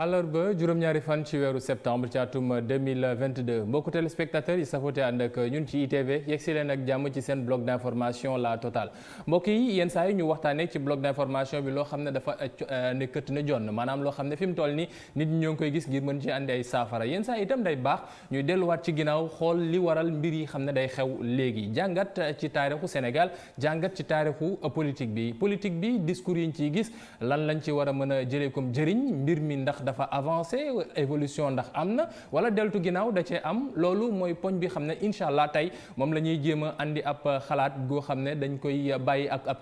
àllarba juróom-ñaari fan ci weeru septembre ci atum 2022 mbokku téléspectateurs yi safoote ànd ak ñun ci ITV yegsi leen ak jàmm ci seen bloc d'information la totale mbokk yi yenn saa yi ñu waxtaanee ci bloc d'information bi loo xam ne dafa ne këtt na jonn maanaam loo xam ne fi mu toll nii nit ñi ñoo ngi koy gis ngir mën ci andi ay saafara yenn saa yi itam day baax ñuy delluwaat ci ginnaaw xool li waral mbir yi xam ne day xew léegi jàngat ci taarixu Sénégal jàngat ci taarixu politique bi discours yi ñu ciy gis lan lañ ci war a mën a jëlee comme jëriñ mbir mi ndax dafa avancé évolution ndax am na wala deltu ginnaaw da cee am loolu mooy poñ bi xam ne incha allah tey moom la ñuy jéem a andi ab xalaat goo xam ne dañ koy bàyyi ak ab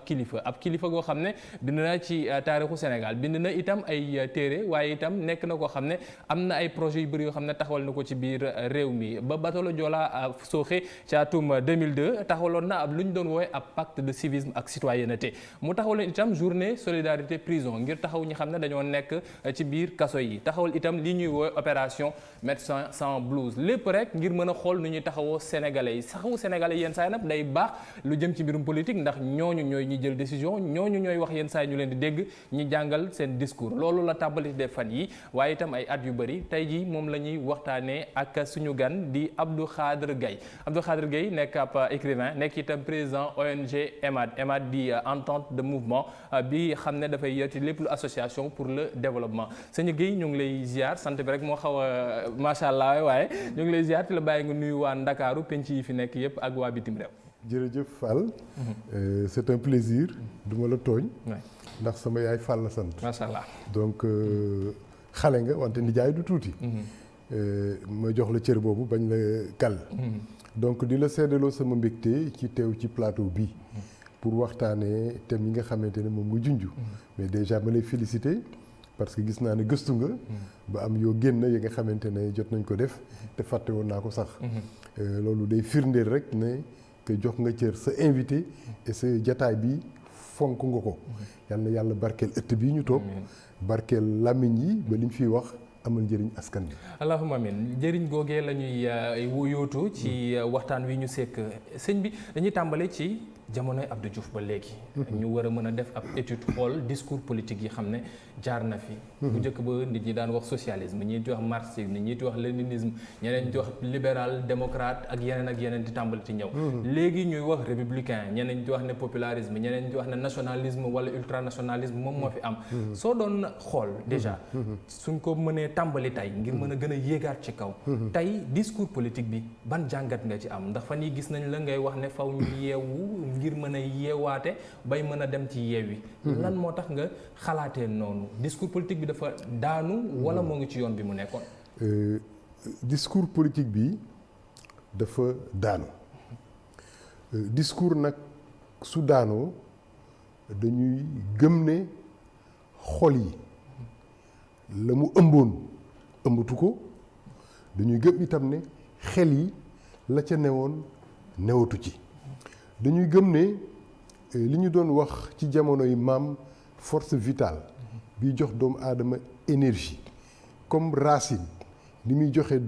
kilifa goo xam ne bind na ci taarixu Sénégal bind na itam ay téere waaye itam nekk na koo xam ne am na ay projets yu bëri yoo xam ne taxawal na ko ci biir réew mi ba bateau Joola sooxe ci atum 2002 taxawaloon na ab lu ñu doon woowee ab pacte de civisme ak citoyenneté mu taxawaloon itam journée solidarité prison ngir taxaw ñi xam ne dañoo nekk ci biir kaso yi taxawal itam li ñuy woowee opération médecin sans blouse lépp rek ngir mën a xool nu ñuy taxawoo sénégalais yi taxawu sénégalais yi yenn saa yi nag day baax lu jëm ci mbirum politique ndax ñooñu ñooy ñi jël décision ñooñu ñooy wax yenn saa yi ñu leen di dégg ñi jàngal seen discours loolu la tàmbali def fan yi waaye itam ay at yu bëri tey jii moom la ñuy waxtaanee ak suñu gan di Abdou Khadre Gaye nekk ab écrivain nekk itam président ONG EMAD di entente de mouvement bi xam ne dafay yëkkati lépp lu association pour le développement sëñ Guèye ñu ngi lay ziar sant bi rek moo xaw a macha allah waaye ñu ngi lay ziar te la bàyyi nga nuyu waa Ndakaaru penc yi fi nekk yëpp ak waa bitim réew. jërëjëf Fall. C'est un plaisir. du ma la tooñ. ndax sama yaay Fall la sant. macha allah donc xale nga wante nijaay du tuuti. ma jox la cër boobu bañ la kal donc di la seddaloo sama mbégte ci teew ci plateau bi pour waxtaanee thème yi nga xamante ne moom nga junj. mais déjà ma lay féliciter. parce que gis naa ne gëstu nga ba am yoo génn yi nga xamante ne jot nañ ko def te fàtte woon naa ko sax loolu day firndeel rek ne que jox nga cër sa invité et sa jataay bi fonk nga ko yal na yàlla barkeel ëtt bii ñu toog barkeel làmmiñ yi ba liñ fiy wax amal njëriñ askan bi allahumma amin njëriñ googee la ñuy yóotu ci waxtaan wi ñu sekk sëñ bi dañuy tàmbale ci jamonoy Abdou Diouf ba léegi ñu war a mën a def ab étude xool discours politique yi xam ne jaar na fi bu njëkk ba nit ñi daan wax socialisme ñii di wax marxisme ñii di wax léninisme ñeneen di wax libéral démocrate ak yeneen di tàmbali ci ñëw léegi ñuy wax républicain ñeneen di wax ne popularisme ñeneen di wax ne nationalisme wala ultranationalisme moom moo fi am soo doon xool déjà suñ ko mënee tàmbali tey ngir mën a gën a yéegaat ci kaw tey discours politique bi ban jàngat nga ci am ndax fan yi gis nañ la ngay wax ne faw ñu yeewu ngir mën a yeewaate bay mën a dem ci yeewi lan moo tax nga xalaatee noonu discours politique bi dafa daanu wala moo ngi ci yoon bi mu nekkoon discours politique bi dafa daanu discours nag su daanoo dañuy gëm ne xol yi la mu ëmboon ëmbatu ko dañuy gëm itam ne xel yi la ca newoon newatu ci dañuy gëm ne li ñu doon wax ci jamono yi maam force vitale bi jox doomu aadama énergie comme racine li muy joxe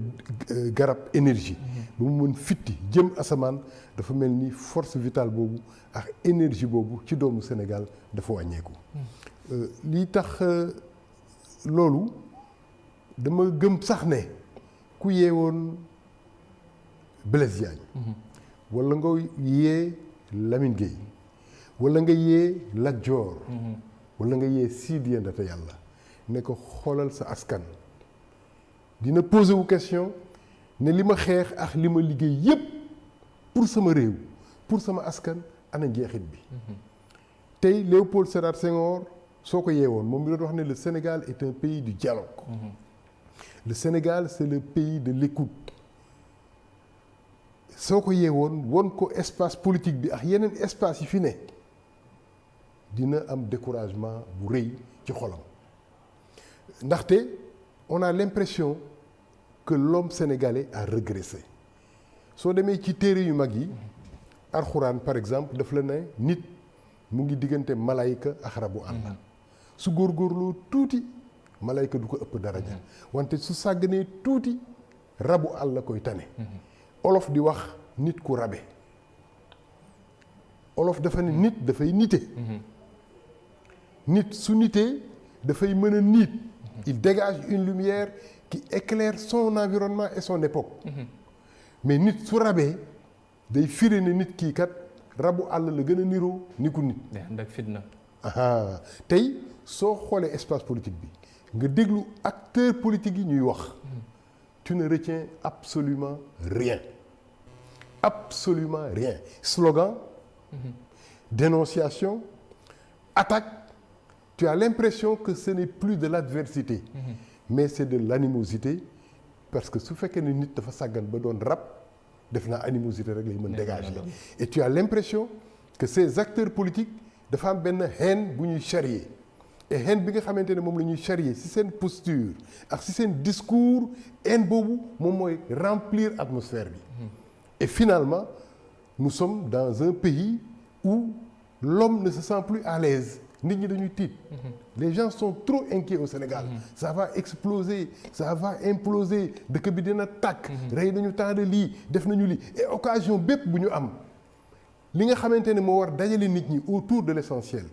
garab énergie ba mu mën fitti jëm asamaan dafa mel ni force vitale boobu ak énergie boobu ci doomu Sénégal dafa wàññeeku lii tax loolu dama gëm sax ne ku yeewoon Blaise Diagne wala nga yee Lamine Gueye wala nga yee Lat Dior wala nga yee Sidy Ndata Yàlla ne ko xoolal sa askan dina poser wu question ne li ma xeex ak li ma liggéey yépp pour sama réew pour sama askan ana njeexit bi tey Léopold Sédar Senghor soo ko yeewoon moom bi doon wax ne le Sénégal est un pays du dialogue le Sénégal c'est le pays de l'écoute soo ko yeewoon won ko espace politique bi ak yeneen espace yi fi ne dina am découragement bu rëy ci xolam ndaxte on a l'impression que l'homme sénégalais a régressé soo demee ci téere yu mag yi alxuraan par exemple daf la ne nit mu ngi diggante malayka ak rabu àll su góorgóorloo tuuti malayka du ko ëpp daraja wante su sàgganee tuuti rabu àll la koy tane olof di wax nit ku rabe olof dafa ne nit dafay nite nit su nitee dafay mën a niit Il dégage une lumière qui éclaire son environnement et son époque. Mais nit su rabee day firi ne nit kii kat rabu àll la gën a niroo ni ku nit. ndax fitna. tey soo xoolee espace politique bi nga déglu acteurs politiques yi ñuy wax. Tu ne retiens absolument rien. Absolument rien. Slogan, dénonciation, attaque. Tu as l'impression que ce n'est plus de l'adversité, mais c'est de l'animosité, parce que su fekkee ne nit dafa sàggan ba doon rab def naa animosité rek lay mën dégager. Et tu as l'impression que ces acteurs politiques dafa am benn haine bu ñuy charrier. Et haine bi nga xamante ne moom la ñuy charrier ci seen posture ak ci seen discours, haine boobu moom mooy remplir atmosphère bi. Et finalement, nous sommes dans un pays où l'homme ne se sent plus à l'aise. Nit ñi dañuy tiit. Les gens sont trop inquiets au Sénégal. Ça va exploser, ça va imploser, dëkk bi dina tàkk. rey nañu temps de lii def nañu lii et occasion bépp bu ñu am li nga xamante ne moo war dajale nit ñi autour de l'essentiel,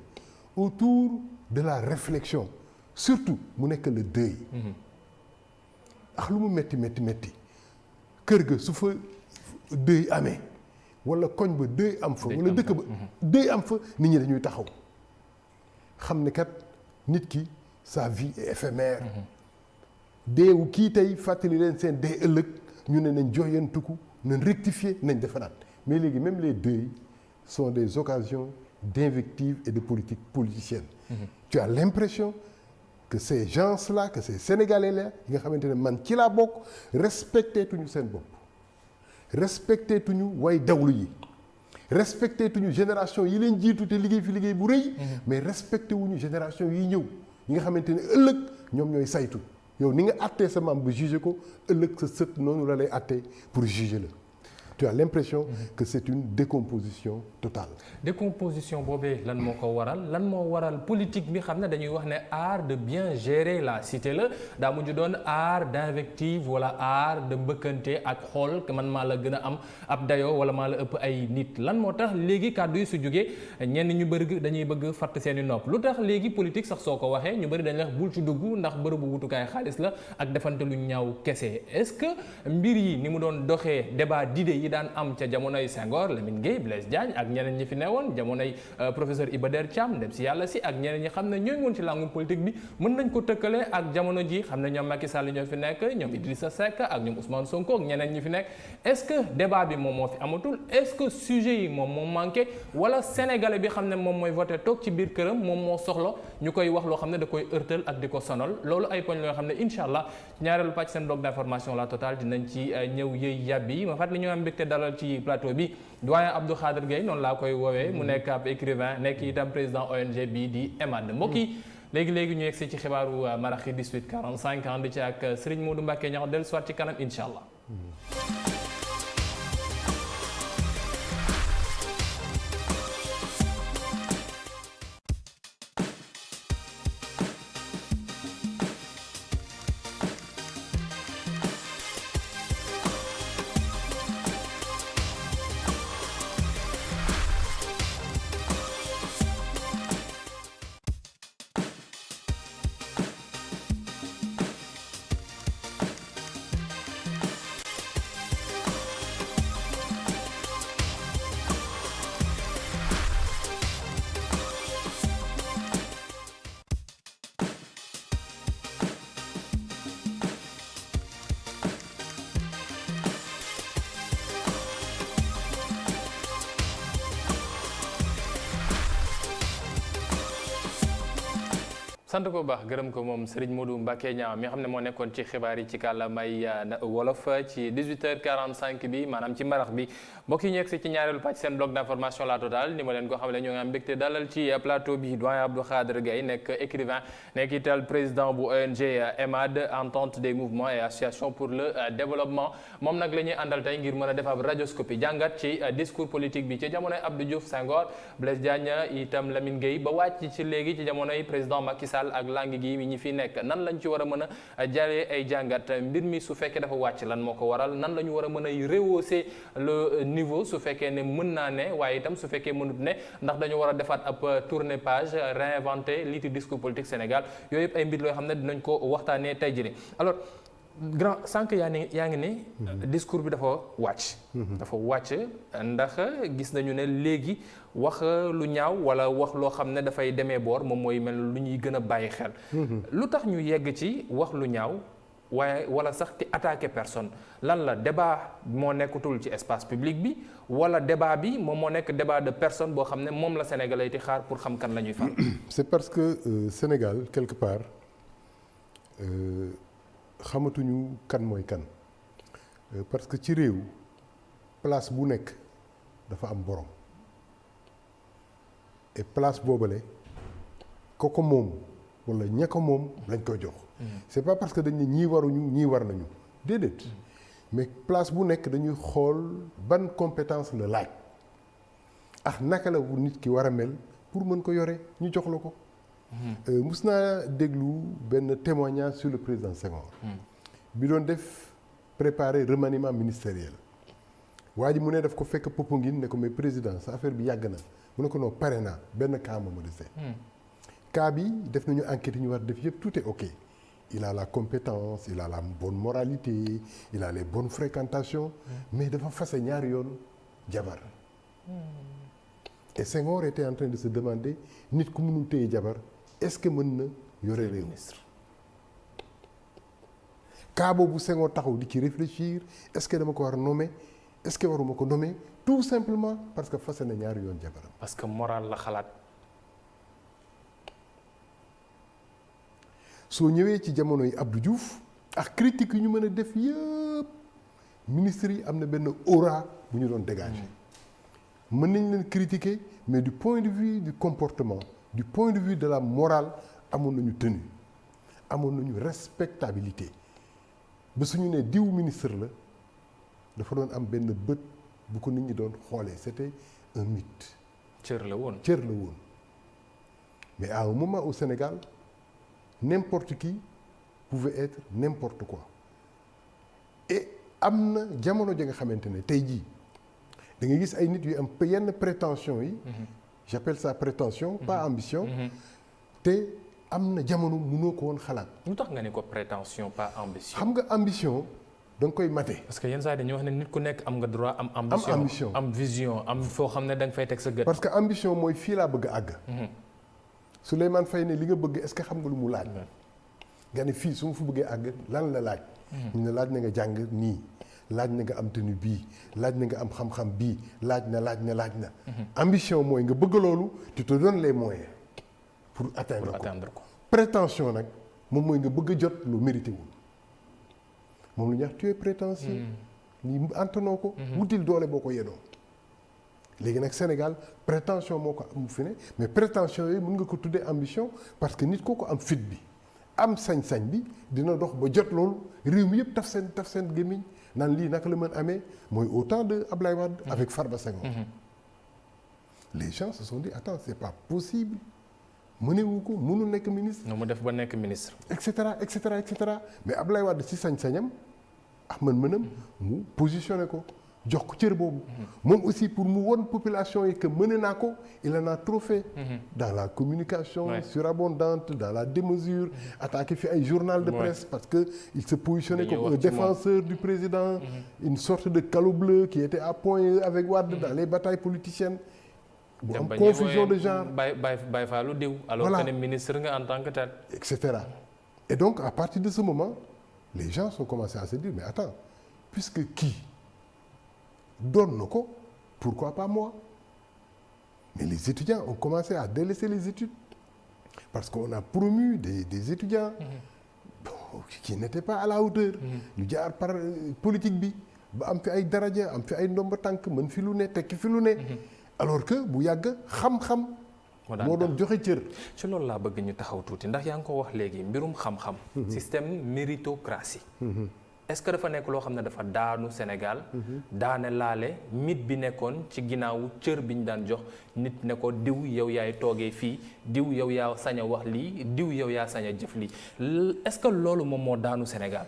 autour de la réflexion, surtout mu nekk le deuil. ak lu mu metti kër ga su fa deuil amee wala koñ ba deuil am fa wala dëkk ba deuil am fa nit ñi dañuy taxaw xam ne kat nit ki sa vie est éphémère. deewu kii tey fàttali leen seen dee ëllëg ñu ne nañ joyantuku nañ rectifier nañ defaraat mais léegi même les deuils sont des occasions d'invective et de politique politicienne. Tu as l'impression que ces gens-là, que ces Sénégalais-là yi nga xamante ne man ci laa bokk respecté tuñu seen bopp respecté tuñu way dawlu yi respecté tuñu génération yi leen jiitu te liggéey fi liggéey bu rëy mais respecté wuñu génération yi ñëw yi nga xamante ne ëllëg ñoom ñooy saytu yow ni nga àttee sa maam ba juger ko ëllëg sa sët noonu la lay àttee pour juger la. Tu as l'impression que c'est une décomposition totale. Décomposition boobee lan moo ko waral politique bi xam ne dañuy wax ne art de bien gérer la cité la daa mujj doon art d'invective wala art de mbëkkante ak xool man maa la gën a am ab dayoo wala maa la ëpp ay nit lan moo tax léegi kàddu yi su jógee ñenn ñu bëri dañuy bëgg fàtt seeni nopp lu tax léegi politique sax soo ko waxee ñu bëri dañ la wax bul ci dugg ndax bërëbu wutukaay xaalis la ak defante lu ñaaw kese est-ce que mbir yi ni mu doon doxee débat d'idées yi daan am ca jamonoy Senghor Lamine Gueye Blaise Diagne ak ñeneen ñi fi newoon jamonoy professeur Iba Der Thiam dem si yàlla si ak ñeneen ñi xam ne ñooy woon ci langum politique bi mën nañ ko tëkkale ak jamono ji xam ne ñoom Macky Sall ñoo fi nekk ñoom Idrissa Seck ak ñoom Ousmane Sonko ak ñeneen ñi fi nekk est-ce que débat bi moom moo fi amatul est-ce que sujet yi moom moo manqué wala sénégalais bi xam ne moom mooy voté toog ci biir këram moom moo soxla ñu koy wax loo xam ne da koy ërtal ak di ko sonal loolu ay poñ loo xam ne incha allah ñaareelu pàcc seen bloc d'information la totale dinañ ci ñëw yëy yàbbi ma fàttali ñu am mbégte dalal ci plateau bi doyen Abdou Khadre Gueye noonu laa koy woowee mu nekk ab écrivain nekk itam président ONG bii di EMAD mbokk yi léegi ñu yegsi ci xibaaru maraxi 18:45 ànd ci ak Serigne Modou Mbacké ñax dellu soit ci kanam incha allah. sant ko baax gërëm ko moom Serigne Modou Mbacké Niang mi xam ne moo nekkoon ci xibaar yi ci kàllaamay wolof ci 18h45 bi maanaam ci marax bi mbokk yi ñu yegg si ci ñaareelu pàcc seen bloc d'information la totale ni ma leen ko xam ne ñoo ngi am mbégte dalal ci plateau bi doyen Abdou Khadre Gueye nekk écrivain nekk itam président bu ONG EMAD entente des mouvements et associations pour le développement moom nag la ñuy àndal tey ngir mën a def ab radioscopie jàngat ci discours politique bi ci jamonoy Abdou Diouf Senghor Blaise Diagne itam Lamine Gueye ba wàcc ci léegi ci jamonoy président Macky Sall ak langue gi ñi fi nekk nan lañ ci war a mën a jaaree ay jàngat mbir mi su fekkee dafa wàcc lan moo ko waral nan la ñu war a mën a rehausser le niveau su fekkee ne mën naa ne waaye itam su fekkee mënut ne ndax dañu war a defaat ab tourner page réinventer lii di discours politique Sénégal yooyu yëpp ay mbir loo xam ne dinañ ko waxtaanee tey jii alors grand sànq yaa ngi ne discours bi dafa wàcc. dafa wàcc ndax gis nañu ne léegi wax lu ñaaw wala wax loo xam ne dafay demee boor moom mooy mel lu ñuy gën a bàyyi xel. lu tax ñu yegg ci wax lu ñaaw waaye wala sax ci attaquer personne lan la débat moo nekkatul ci espace public bi wala débat bi moom moo nekk débat de personne boo xam ne moom la Sénégalais di xaar pour xam kan la ñuy fal. c'est parce que Sénégal quelque part xamatuñu kan mooy kan parce que ci réew place bu nekk dafa am borom et place boobale ko moom wala ña ko moom lañ koy jox. c'est pas parce que dañ ne ñii waruñu ñii war nañu déedéet mais place bu nekk dañuy xool ban compétence la laaj ak naka la bu nit ki war a mel pour mën ko yore ñu jox la ko. mus naa déglu benn témoignage sur le président Senghor. bi doon def préparer remaniement ministériel. waa ji mu ne daf ko fekk Popenguine ne ko mais président sa affaire bi yàgg na mu ne ko non pare naa benn cas moo ma dese. cas bi def nañu enquête yi ñu war def yëpp tout est ok. il a la compétence il a la bonne moralité il a les bonnes fréquentations. mais dafa fase ñaari yoon jabar. et Senghor était en train de se demander nit ku mënul téye jabar est-ce que mën na yore réew. cas boobu Senghor taxaw di ci réfléchir est-ce que dama ko war a nommer est-ce que waruma ko nommer tout simplement parce que fase na ñaari yoon jabaram. parce que moral la xalaat. soo ñëwee ci jamono yi Abdou Diouf ak critique yi ñu mën a def yëpp ministres yi am na benn aura bu ñu doon dégager. mën nañ leen critiquer mais du point de vue du comportement du point de vue de la morale amoon nañu tenue amoon nañu respectabilité ba suñu nee diw ministre la dafa doon am benn bët bu ko nit ñi doon xoolee c'était un mythe. cër la woon mais à un moment au Sénégal n'importe qui pouvait être n'importe quoi et am na jamono ja nga xamante ne tey jii da ngay gis ay nit yu am yenn prétention yi. j'appelle ça prétention pas ambition. te am na jamono mënoo ko woon xalaat. lu tax nga ni ko prétention pas ambition. xam nga ambition da nga koy mate. parce que yenn saa yi dañuy wax ne nit ku nekk am nga droit am ambition am vision am foo xam ne da nga fay teg sa gët. parce que ambition mooy fii laa bëgg a àgg. Souleymane Faye ne li nga bëgg est-ce que xam nga lu mu laaj. nga ne fii su ma fa bëggee àgg lan la laaj. ñu ne laaj na nga jàng nii. laaj na nga am tenue bii laaj na nga am xam-xam bii laaj na. ambition mooy nga bëgg loolu tu te donnes les moyens pour atteindre ko. prétention nag moom mooy nga bëgg a jot lu mérité wul moom lu ñuy wax tu es prétentieux. lii antanoo ko. wutil doole boo ko yenoo. léegi nag Sénégal prétention moo ko am fi ne mais prétention yooyu mën nga ko tuddee ambition parce que nit koo ko am fit bi am sañ-sañ bi dina dox ba jot loolu réew mi yëpp taf seen gémmiñ naan lii naka la mën amee mooy au temps de Ablaye Wade avec Farba Senghor. les gens se sont dit attends c'est pas possible mënewu ko mënul nekk ministre. mu def ba nekk ministre. et cetera mais Ablaye Wade ci sañ-sañam ak mën-mënam mu positionné ko jox ko cër boobu. moom aussi pour mu won population yi que mëne naa ko il en a trop fait. dans la communication surabondante dans la démesure. attaqué fi ay journal de presse parce que il se positionnait comme un défenseur du président. une sorte de calot bleu qui était à point avec Wade dans les batailles politiciennes. bu am confusion de genre bay faalu diw. alors que ne ministre nga en tant que tel. et cetera et donc à partir de ce moment les gens ont commencé à se dire mais attends puisque kii doon na ko pourquoi pas moi mais les étudiants ont commencé à délaisser les études parce qu'on a promu des étudiants qui n'étaient pas à la hauteur. ñu jaar par politique bi ba am fi ay daraja am fi ay ndomba tànk mën fi lu ne tekki fi lu ne. alors que bu yàgg xam-xam. moo doon joxe cër. ci loolu laa bëgg ñu taxaw tuuti ndax yaa ngi ko wax léegi mbirum xam-xam. système méritocratie. est-ce que dafa nekk loo xam ne dafa daanu Sénégal. daane laale mythe bi nekkoon ci ginnaawu cër bi ñu daan jox nit ne ko diw yow yaay toogee fii diw yow yaa sañ a wax lii diw yow yaa sañ a jëf lii est-ce que loolu moom moo daanu Sénégal.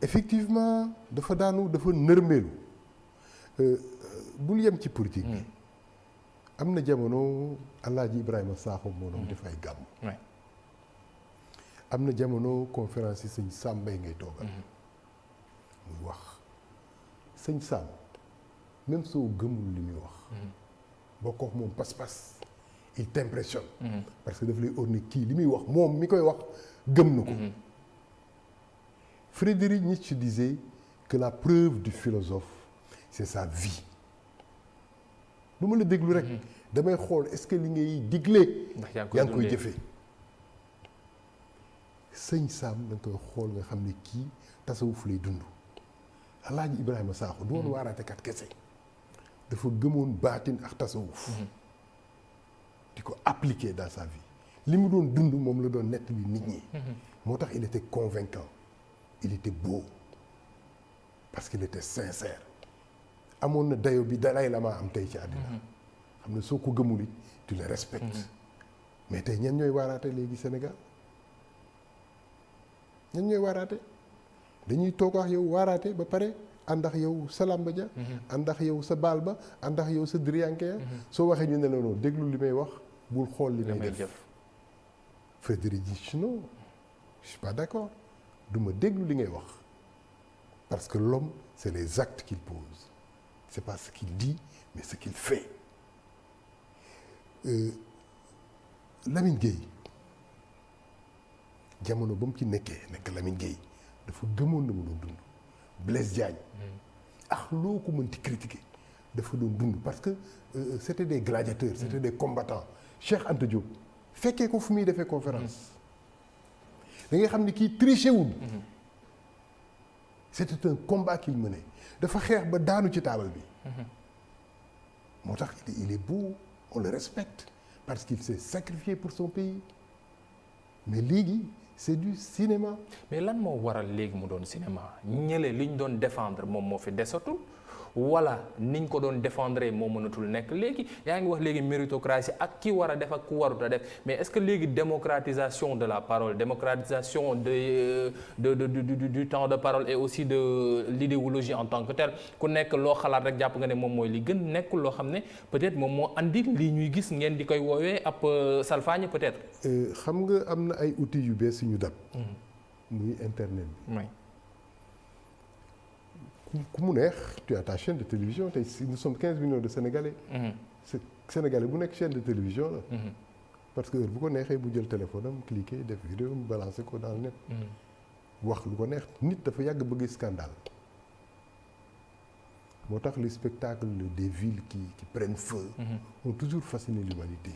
effectivement dafa daanu dafa nërmeelu bul yem ci politique bi. am na jamono Alaaji Ibrahima Sakho moo doon def ay gàmm. am na jamono conférence yi sëñ Sam Mbaye ngay toogal. muy wax sëñ Sam même soo gëmul li muy wax. boo ko wax moom pas-pas il t'impressionne. parce que daf lay orne kii li muy wax moom mi koy wax gëm na ko. Friedrich Nietzsche disait que la preuve du philosophe c'est sa vie. lu ma la déglu rek. damay xool est-ce que li ngay digle. yaa ngi koy jëfee. sëñ Sam da nga koy xool nga xam ne kii tasawuf lay dund. Alaaji Ibrahima Sakho du woon waaraatekat kese. dafa gëmoon baatin ak tasawuf. di ko appliquer dans sa vie. li mu doon dund moom la doon nettali nit ñi. moo tax il était convaincant. il était beau. parce qu'il était sincère. amoon na dayo bi Dalai Lama am tey ci àddina. xam ne soo ko gëmul it tu le respectes. mais tey ñan ñooy waaraate léegi Sénégal ñan ñooy waaraate dañuy toog ak yow waaraate ba pare ànd ak yow sa làmb ja ànd ak yow sa baal ba ànd ak yow sa driyanke ya soo waxee ñu ne la noonu déglu li may wax bul xool li may def. Friedrich Nietzsche non je suis pas d'accord du ma déglu li ngay wax parce que l'homme c'est les actes qu'il pose c'est pas ce qu'il dit mais ce qu'il fait. Lamine Gueye jamono ba mu ci nekk Lamine Gueye dafa gëmoon na mu doon dund. Blaise Diagne loo ko mënti critiquer dafa doon dund parce que c'était des gladiateurs c'était des combattants. Cheikh Anta Diop fekkee ko fu muy defee conférence da ngay xam ni kii triché wul. c'était un combat qu'il menait dafa xeex ba daanu ci taabal bi. moo tax il est beau on le respecte parce qu'il s'est sacrifié pour son pays mais léegi c'est du cinéma. mais lan moo waral léegi mu doon cinéma ñële li ñu doon défendre moom moo fi desatul wala niñ ko doon défendre moo mënatul nekk léegi yaa ngi wax léegi méritocratie ak ki war a def ak ku warut a def mais est-ce que léegi démocratisation de la parole démocratisation du temps de parole et aussi de l'idéologie en tant que telle ku nekk loo xalaat rek jàpp nga ne moom mooy li gën nekkul loo xam ne peut-être moom moo andi lii ñuy gis ngeen di koy woowee ab salfaañe peut-être. xam nga am na ay outils yu bees yu ñu dab. muy internet bi. ku mu neex tu as ta chaîne de télévision tey nous sommes 15 millions de Sénégalais. Sénégalais bu nekk chaîne de télévision la. parce que heure bu ko neexee bu jël téléphone am cliquer def vidéo mu balancer ko dans le net. wax lu ko neex nit dafa yàgg bëgg scandale. moo tax les spectacles des villes qui prennent feu. ont toujours fasciné l'humanité.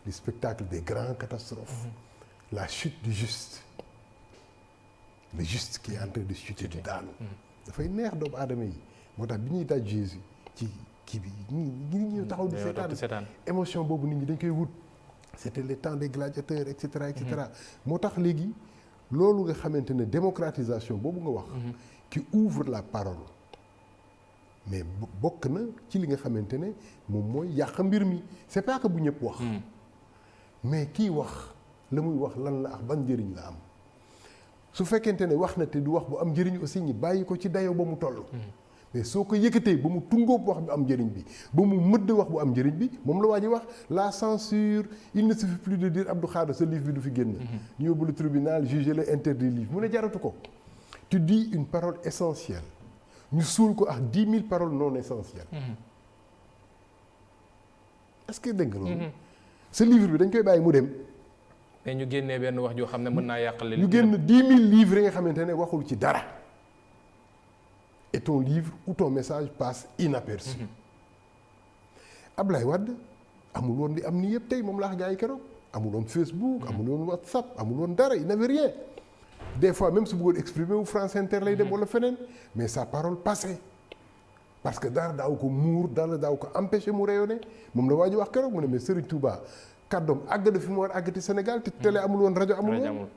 les spectacles des grandes catastrophes. la chute du juste. le juste qui est en train de chuter di daanu. dafay neex doomu aadama yi moo tax bi ñuy daj Jésus ci kii bi ñu taxaw di seetaan émotion boobu nit ñi dañ koy wut c'était le temps des gladiateurs et cetera et cetera moo tax léegi loolu nga xamante ne démocratisation boobu nga wax qui ouvre la parole mais bokk na ci li nga xamante ne moom mooy yàq mbir mi c'est pas que bu ñëpp wax mais kii wax la muy wax lan la ak ban njëriñ la am su fekkente ne wax na te du wax bu am njëriñ aussi ñi bàyyi ko ci dayo ba mu toll. mais soo ko yëkkatee ba mu tungóob wax bu am njëriñ bi ba mu mëdd wax bu am njëriñ bi moom la waa ji wax la censure il ne suffit plus de dire Abdou Khadre sa livre bi du fi génn. ñu yóbbu le tribunal juger le interdit livre mu ne jaratu ko. tu dis une parole essentielle ñu suul ko ak 10 000 paroles non essentielles. est-ce que dégg nga loolu. sa livre bi dañ koy bàyyi mu dem. mais ñu génnee benn wax joo xam ne mën naa yàqal ñu génn 10 000 livres yi nga xamante ne waxul ci dara et ton livre ou ton message passe inaperçu. Ablaye Wade amul woon di am ni yëpp tey moom laa gaa yi keroog amul woon Facebook amul woon WhatsApp amul woon dara il n'avait rien des fois même su bëggoon exprimer wu France Inter lay dem wala feneen mais sa parole passait parce que dara daaw ko muur dara daaw ko empêcher mu rayonner moom la waa ji wax keroog mu ne mais Serigne Touba. kàddoom àgg na fi mu war àggati Sénégal te télé amul woon rajo amul woon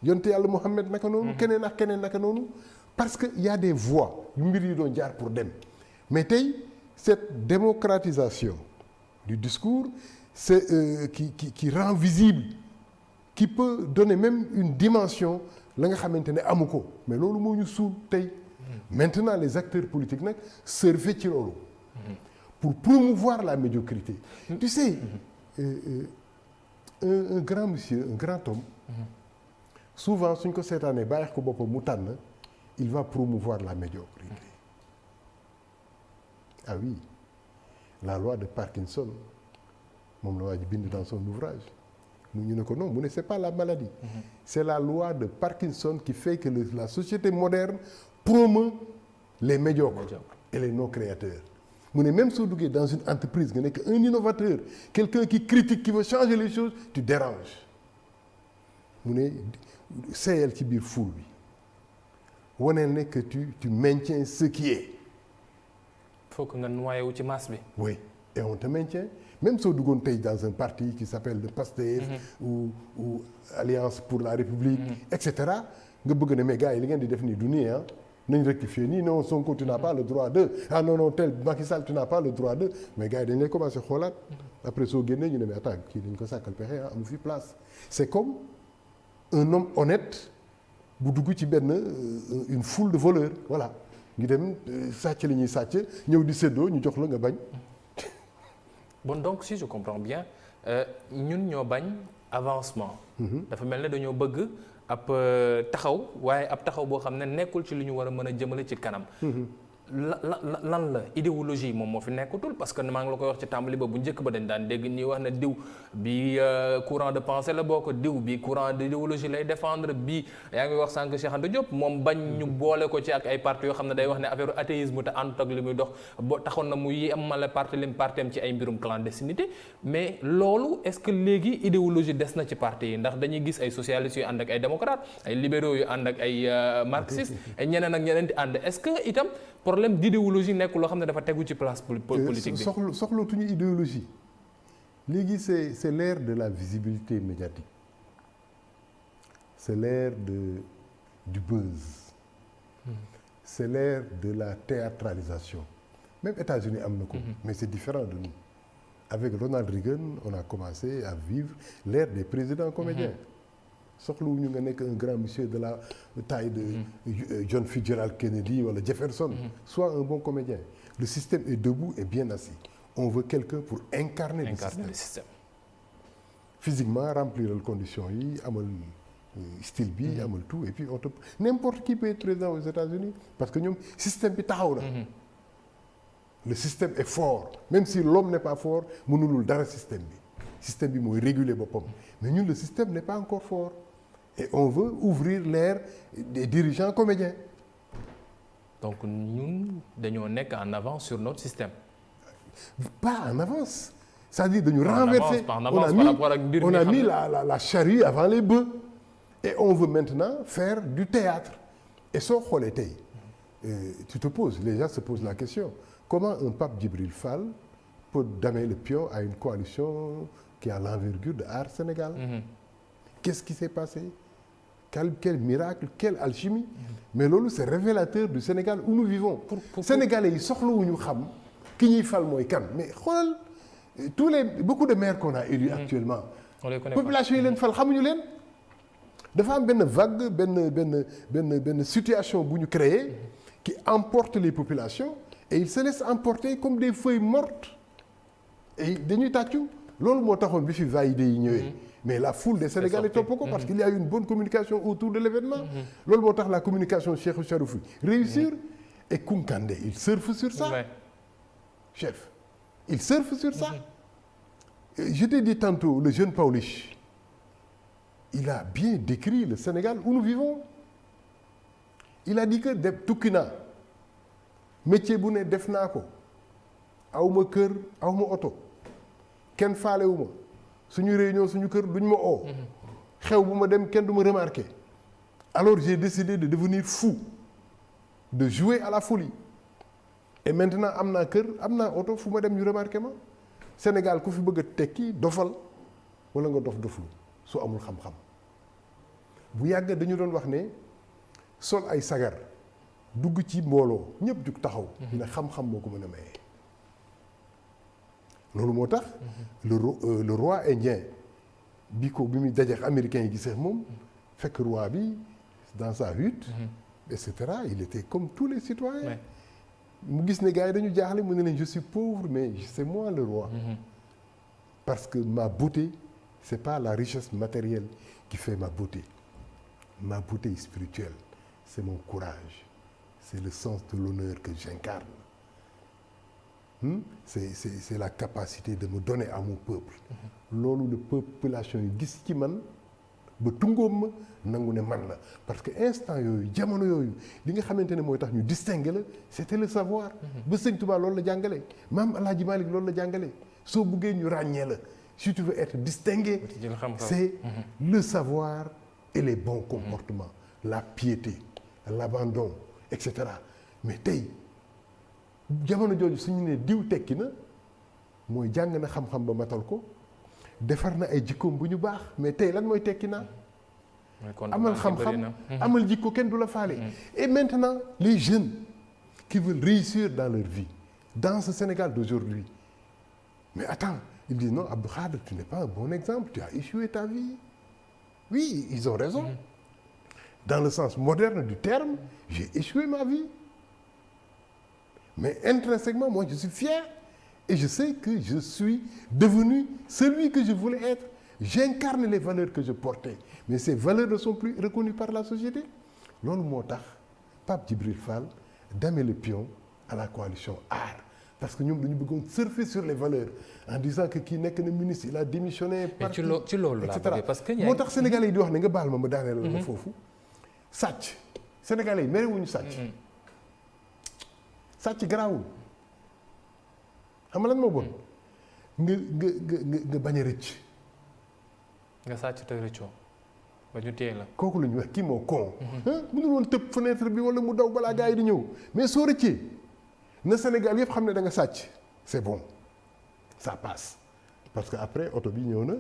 yonte yàlla Mouhamed naka noonu keneen ak keneen naka noonu parce que y a des voies yu mbir yi doon jaar pour dem mais tey cette démocratisation du discours c'est qui rend visible qui peut donner même une dimension la nga xamante ne amu ko mais loolu moo ñu suul tey maintenant les acteurs politiques nag surfer ci loolu pour promouvoir la médiocrité. Tu sais, un grand monsieur, un grand homme, souvent suñ ko seetaanee bàyyi ko boppam mu tànn, il va promouvoir la médiocrité. Ah oui, la loi de Parkinson, moom la waa ji bind dans son ouvrage. ñu ne ko non mu ne c'est pas la maladie. C'est la loi de Parkinson qui fait que la société moderne promeut les médiocres et les non créateurs. mu ne même soo duggee dans une entreprise nga nekk un innovateur, quelqu'un qui critique, qui veut changer les choses, tu déranges. mu ne seeyal ci biir foule bi waneel ne que tu maintiens ce qui est. faut que nga noyé wu ci masse bi. oui, et on te maintient. Même soo duggoon tey dans un parti qui s'appelle le PASTEF ou Alliance pour la République, et cetera, nga bëgg ne mais gars yi li ngeen di def nii du nii ah nañ rectifier nii non Sonko tu n'as pas le droit de ah non tel Macky Sall tu n'as pas le droit de, mais gars yi dañ lay commencé xoolaat après soo génnee ñu ne mais attends kii dañ ko sàkkal pexe ah amu fi place. C'est comme un homme honnête bu dugg ci benn une foule de voleurs, voilà ñu dem sàcc li ñuy sàcc ñëw di séddoo ñu jox la nga bañ. Bon donc si je comprends bien ñun ñoo bañ avancement. dafa mel ne dañoo bëgg ab taxaw waaye ab taxaw boo xam ne nekkul ci lu ñu war a mën a jëmale ci kanam. lan la idéologie moom moo fi nekkatul parce que maa ngi la koy wax ci tàmbali ba bu njëkk ba dañ daan dégg ñuy wax ne diw bi courant de pensée la bokk diw bi courant d'idéologie lay défendre bi yaa ngi wax sànq Cheikh Anta Diop moom bañ ñu boole ko ci ak ay parti yoo xam ne day wax ne affaire athéisme te àndut ak li muy dox bo taxoon na mu yemale partem ci ay mbirum clandestinité mais loolu est-ce que léegi idéologie des na ci parti yi ndax dañuy gis ay socialistes yu ànd ak ay démocrates ay libéraux yu ànd ak ay marxistes ay ñeneen ak ñeneen di ànd est-ce que itam problème d'idéologie nekk loo xam ne dafa tegu ci place politique bi. soxlatuñu idéologie léegi c'est l'ère de la visibilité médiatique, c'est l'ère du buzz, c'est l'ère de la théâtralisation. Même États-Unis am na ko, mais c'est différent de nous. Avec Ronald Reagan on a commencé à vivre l'ère des présidents comédiens. soxlawuñu nga nekk un grand monsieur de la taille de John Fitzgerald Kennedy wala Jefferson. Sois un bon comédien. Le système est debout et bien assis. On veut quelqu'un pour incarner le système. Physiquement remplir les conditions yi amal style bi amal tout et puis on te n'importe qui peut être président aux États-Unis parce que ñoom système bi taxaw na. Le système est fort même si l'homme n'est pas fort mënulul dara système bi mooy réguler boppam mais ñun le système n'est pas encore fort. Et on veut ouvrir l'ère des dirigeants comédiens. Donc ñun dañoo nekk en avance sur notre système. Pas en avance. C'est-à-dire dañu renverser. On a mis la charrue avant les bœufs. Et on veut maintenant faire du théâtre. Et soo xoolee tey tu te poses, les gens se posent la question, comment un Pape Djibril Fall peut damer le pion à une coalition qui a l'envergure de Aar Sénégal? Qu'est-ce qui s'est passé? Quel miracle, quelle alchimie. Mais loolu c'est révélateur du Sénégal où nous vivons. Sénégalais yi soxlawuñu xam ki ñuy fal mooy kan mais xoolal beaucoup de maires qu'on a élus actuellement. On les connaît population yi leen fal xamuñu leen. dafa am benn vague benn situation bu ñu créé qui emporte les populations et ils se laissent emporter comme des feuilles mortes et dañuy tàccu loolu moo taxoon bi fi validé yi ñëwee. Mais la foule des Sénégalais topp ko parce qu'il y a eu une bonne communication autour de l'événement. loolu moo tax la communication Cheikhou Charoufou réussir et Kounkandé il surfe sur ça. Ouais. Chef il surfe sur ça. Je t'ai dit tantôt le jeune Pawlish il a bien décrit le Sénégal où nous vivons. Il a dit que tukki naa métier bu ne def naa ko awma kër awma oto kenn faalewuma suñu réunion suñu kër duñ ma oo xew bu ma dem kenn du ma remarqué alors j'ai décidé de devenir fou de jouer à la folie et maintenant am naa kër am naa oto fu ma dem ñu remarqué ma Sénégal ku fi bëgg a tekki dofal wala nga doflu su amul xam-xam bu yàgg dañu doon wax ne sol ay sagar dugg ci mbooloo ñëpp jug taxaw ñu ne xam-xam moo ko mën a maye loolu moo tax le roi indien bi muy dajeex américain yi gisee moom fekk roi bi dans sa hutte et cetera il était comme tous les citoyens mu gis ne gars yi dañu jaaxle mu ne leen je suis pauvre mais c'est moi le roi. Parce que ma beauté c'est pas la richesse matérielle qui fait ma beauté. Ma beauté spirituelle c'est mon courage, c'est le sens de l'honneur que j'incarne. C'est la capacité de me donner à mon peuple. Loolu la population yi gis ci man ba tungoom ma nangu ne man la parce que instant yooyu jamono yooyu li nga xamante ne mooy tax ñu distinguer la c'était le savoir. ba Sëñ Touba loolu la jàngale Maam El Hadji Malick loolu la jàngale soo buggee ñu ràññee la si tu veux être distingué c'est le savoir et les bons comportements, la piété, l'abandon, etc. Mais tey jamono jooju suñu ne diw tekki na mooy jàng na xam-xam ba matal ko defar na ay jikkoom bu ñu baax mais tey lan mooy tekki naa amal xam-xam amal jikko kenn du la faale. Et maintenant les jeunes qui veulent réussir dans leur vie dans ce Sénégal d'aujourd'hui mais attends ils disent non Abdou Khadre tu n'es pas un bon exemple, tu as échoué ta vie. Oui, ils ont raison. Dans le sens moderne du terme, j'ai échoué ma vie. Mais intrinsèquement, moi, je suis fier. Et je sais que je suis devenu celui que je voulais être. J'incarne les valeurs que je portais. Mais ces valeurs ne sont plus reconnues par la société. Loolu moo tax Pape Djibril Fall damee le pion à la coalition Aar. Parce que ñoom dañu bëggoon surfer sur les valeurs en disant que kii nekk na ministre il a démissionné. Parti ci loolu laa bëgg parce que moo tax sénégalais yi di wax ne nga baal ma daaneel la foofu. sàcc sénégalais yi merewuñu sàcc. sàcc garaawul xam nga lan moo bon. nga bañ a rëcc. nga sàcc te rëccoo ba ñu téye la. kooku la ñu wax kii moo con. mënul woon tëb fenêtre bi wala mu daw balaa gars yi di ñëw mais soo rëccee. na Sénégal yëpp xam ne da nga sàcc c'est bon ça passe parce que après oto bi ñëw na.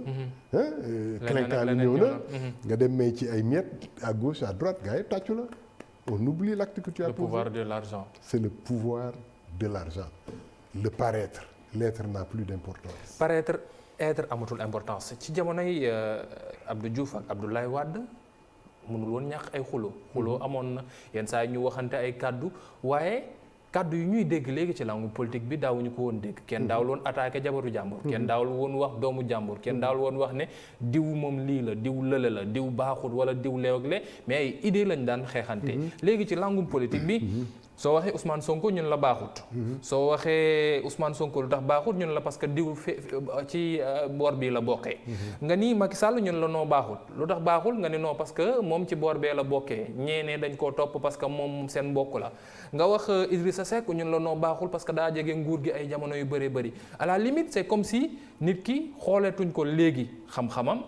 clinquant bi ñëw na. nga dem may ci ay miettes à gauche à droite gars yi tàccu la. On oublie l'acte que tu as posé. Le pouvoir de l'argent. C'est le pouvoir de l'argent. Le paraître. L'être n'a plus d'importance. Paraître, être amatul importance ci jamonoy Abdou Diouf ak Abdoulaye Wade mënul woon ñàkk ay xuloo amoon na yenn saa yi ñu waxante ay kàddu waaye kàddu yu ñuy dégg léegi ci langue politique bi daawuñu ko woon dégg kenn daawul woon attaqué jabaru jàmbur kenn daawul woon wax doomu jàmbur kenn daawul woon wax ne diw moom lii la diw lële la diw baaxul wala diw leew ak le mais ay idée lañ daan xeexante léegi ci langue politique bi soo waxee Ousmane Sonko ñun la baaxut soo waxee Ousmane Sonko lu tax baaxut ñun la parce que diw ci boor bii la bokkee nga ni Macky Sall ñun la noo baaxut lu tax baaxul nga ni non parce que moom ci boor bee la bokkee ñeenee dañ koo topp parce que moom seen mbokk la nga wax Idrissa Seck ñun la noo baaxul parce que daa jege nguur gi ay jamono yu bëree bëri à la limite c'est comme si nit ki xooleetuñ ko léegi xam-xamam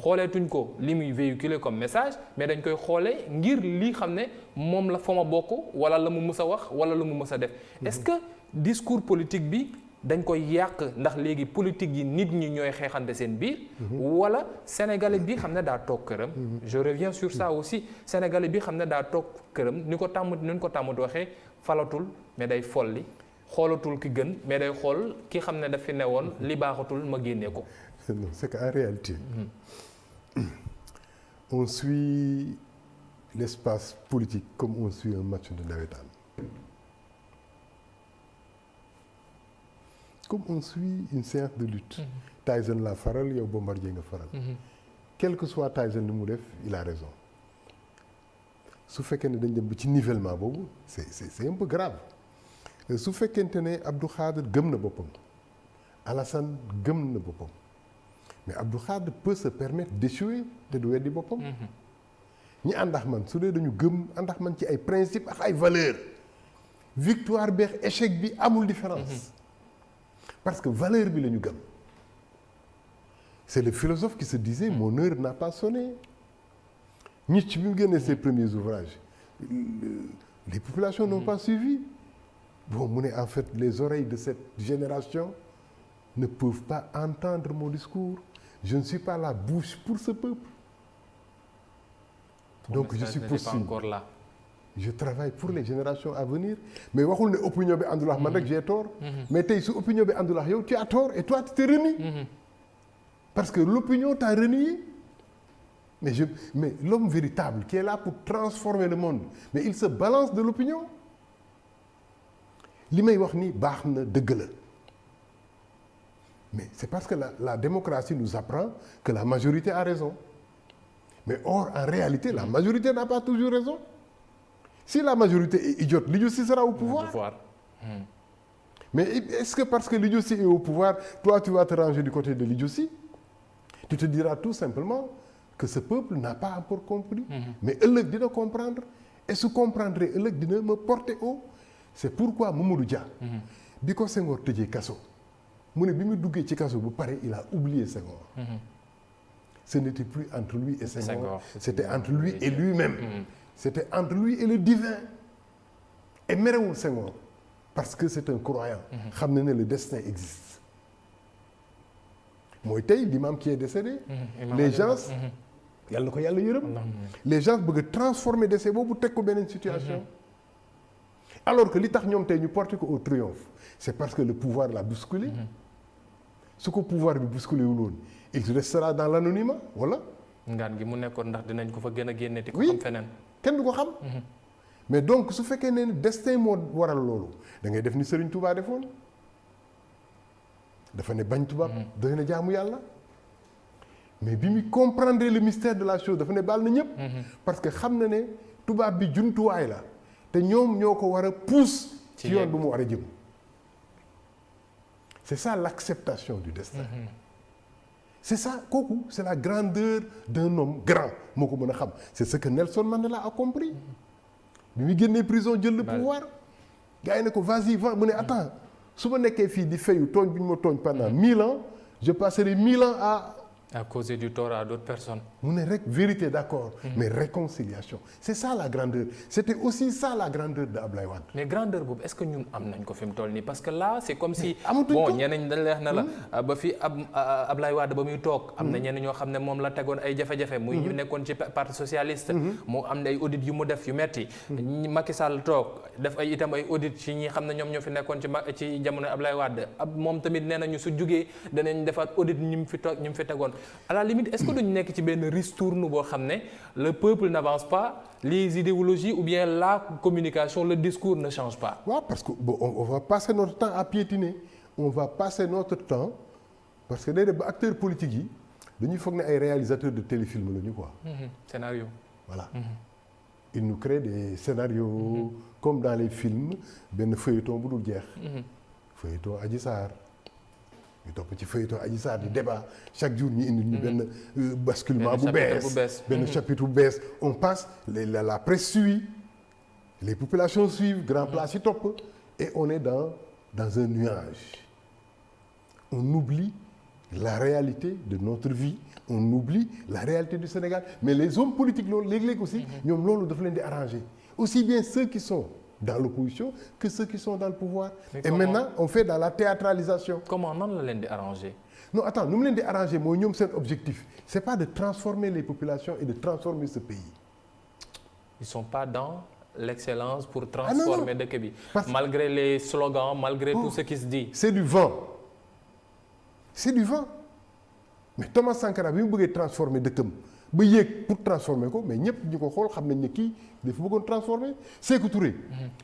xooleetuñ ko li muy véhiculer comme message mais dañ koy xoolee ngir lii xam ne moom la fa ma bokk wala la mu mës a wax wala la mu mës a def est-ce que discours politique bi dañ koy yàq ndax léegi politique yi nit ñi ñooy xeexante seen biir wala sénégalais bi xam ne daa toog këram je reviens sur ça aussi sénégalais bi xam ne daa toog këram ni ko tàmmut waxee falatul mais day folli xoolatul ki gën mais day xool ki xam ne daf fi newoon li baaxatul ma génnee ko. Non, c'est qu'en réalité on suit l'espace politique comme on suit un match de navétane. Comme on suit une séance de lutte. Tyson la faral yow Bombardier nga faral. Quel que soit Tyson li mu def il a raison. su fekkee ne dañ dem ba ci nivellement boobu c'est un peu grave. su fekkente ne Abdou Khadre gëm na boppam Alassane gëm na boppam mais Abdou Khadre peut se permettre d'échouer te du weddi boppam. ñi àndax man su dee dañu gëm àndax man ci ay principes ak ay valeurs victoire beex échec bi amul différence. parce que valeur bi la ñu gëm. c'est le philosophe qui se disait mon heure n'a pas sonné. Nietzsche bi mu génnee ses premiers ouvrages les populations n'ont pas suivi. Bon mu ne en fait les oreilles de cette génération ne peuvent pas entendre mon discours. Je ne suis pas la bouche pour ce peuple. Donc je suis possible. Encore là. Je travaille pour les générations à venir. Mais waxul ne opinion bi àndul ak man rek j'ai tort. Mais tey su opinion bi àndul ak yow tu as tort et toi tu te renies. Parce que l'opinion t'a renié. Mais l'homme véritable qui est là pour transformer le monde, mais il se balance de l'opinion. li may wax ni baax na dëgg la mais c'est parce que la démocratie nous apprend que la majorité a raison mais or en réalité la majorité n'a pas toujours raison si la majorité est idiote l'idiotie sera au pouvoir. Mais est-ce que parce que l'idiotie est au pouvoir toi tu vas te ranger du côté de l'idiotie? Tu te diras tout simplement que ce peuple n'a pas encore compris. Mais ëllëg dina comprendre et su comprendre ëllëg dina me porter haut. C'est pourquoi Mamadou Dia. bi ko Senghor tëjee kaso. mu ne bi mu duggee ci kaso bu pare il a oublié Senghor. Ce n'était plus entre lui et Senghor. C'était entre lui et lui-même. C'était entre lui et le divin. Et merewul Senghor parce que c'est un croyant. xam na ne le destin existe. mooy tey l'imam qui est décédé. les gens. yàlla na ko yàlla yërëm. les gens bëgg a transformer décès boobu teg ko beneen situation. alors que li tax ñoom tey ñu porter ko au triomphe c'est parce que le pouvoir l'a bousculé. su ko pouvoir bi bousculé wul woon il restera dans l'anonymat voilà. ngaan gi mu nekkoon ndax dinañ ko fa gën a génneeti ko xam feneen. kenn du ko xam. mais donc su fekkee ne destin moo waral loolu da ngay def ni Serigne Touba defoon dafa ne bañ tubaab. doy na jaamu yàlla. mais bi mu comprendre le mystère de la chose dafa ne baal na ñëpp. parce que xam na ne tubaab bi jumtuwaay la te ñoom ñoo ko war a pousse. ci yoon bu mu war a jëm. c'est ça l'acceptation du destin. c'est ça kooku c'est la grandeur d'un homme grand moo ko mën a xam c'est ce que Nelson Mandela a compris. bi mu génnee prison jël le pouvoir. gars yi ne ko vas-y va mu ne attends su ma nekkee fii di fayu tooñ bi ñu ma tooñ pendant 1000 ans je passerai 1000 ans à causer du tort à d'autres personnes. mu ne rek vérité d'accord. mais réconciliation c'est ça la grandeur c'était aussi ça la grandeur de Ablaye Wade. mais grandeur boobu est-ce que ñun am nañ ko fi mu toll nii parce que là c'est comme si. amatuñ ko bon ñeneen dañ leex na la ba fi Ablaye Wade ba muy toog. am na ñenn ñoo xam ne moom la tegoon ay jafe-jafe. muy ñu nekkoon ci parti socialiste. mu am ay audit yu mu def yu metti Macky Sall toog def ay itam ay audit ci ñi xam ne ñoom ñoo fi nekkoon ci jamono Ablaye Wade moom tamit nee nañu su jugee danañ defaat audit ñi mu fi toog ñi mu fi tegoon. à la limite est-ce que duñu nekk ci benn ristourne boo xam ne le peuple n'avance pas les idéologies ou bien la communication le discours ne change pas. waaw parce que bon on va passer notre temps à piétiner on va passer notre temps parce que day def ba acteurs politiques yi dañuy foog ne ay réalisateurs de téléfilm la ñu quoi. scénario. voilà. ils nous créent des scénarios comme dans les films benn feuilleton bu dul jeex. feuilleton Adji Sarr. ñu topp ci feuilleton Adji Sarr di débat chaque jour ñu indi ñu benn basculement bu bees benn chapitre bu bees on passe la presse suit les populations suivent grand place yi topp et on est dans un nuage on oublie la réalité de notre vie on oublie la réalité du Sénégal mais les hommes politiques loolu léeg-léeg aussi ñoom loolu dafa leen di arranger aussi bien ceux qui sont dans l'opposition que ceux qui sont dans le pouvoir. Et maintenant on fait dans la théâtralisation. Comment nan la leen di arranger. non attends nu mu leen di arranger mooy ñoom seen objectif c'est pas de transformer les populations et de transformer ce pays. Ils sont pas dans l'excellence pour transformer dëkk bi. Malgré les slogans malgré tout ce qui se dit. C'est du vent mais Thomas Sankara bi mu bëggee transformer dëkkam ba yéeg pour transformer ko mais ñëpp ñu ko xool xam nañ ne kii dafa bëggoon transformer Sékou Touré.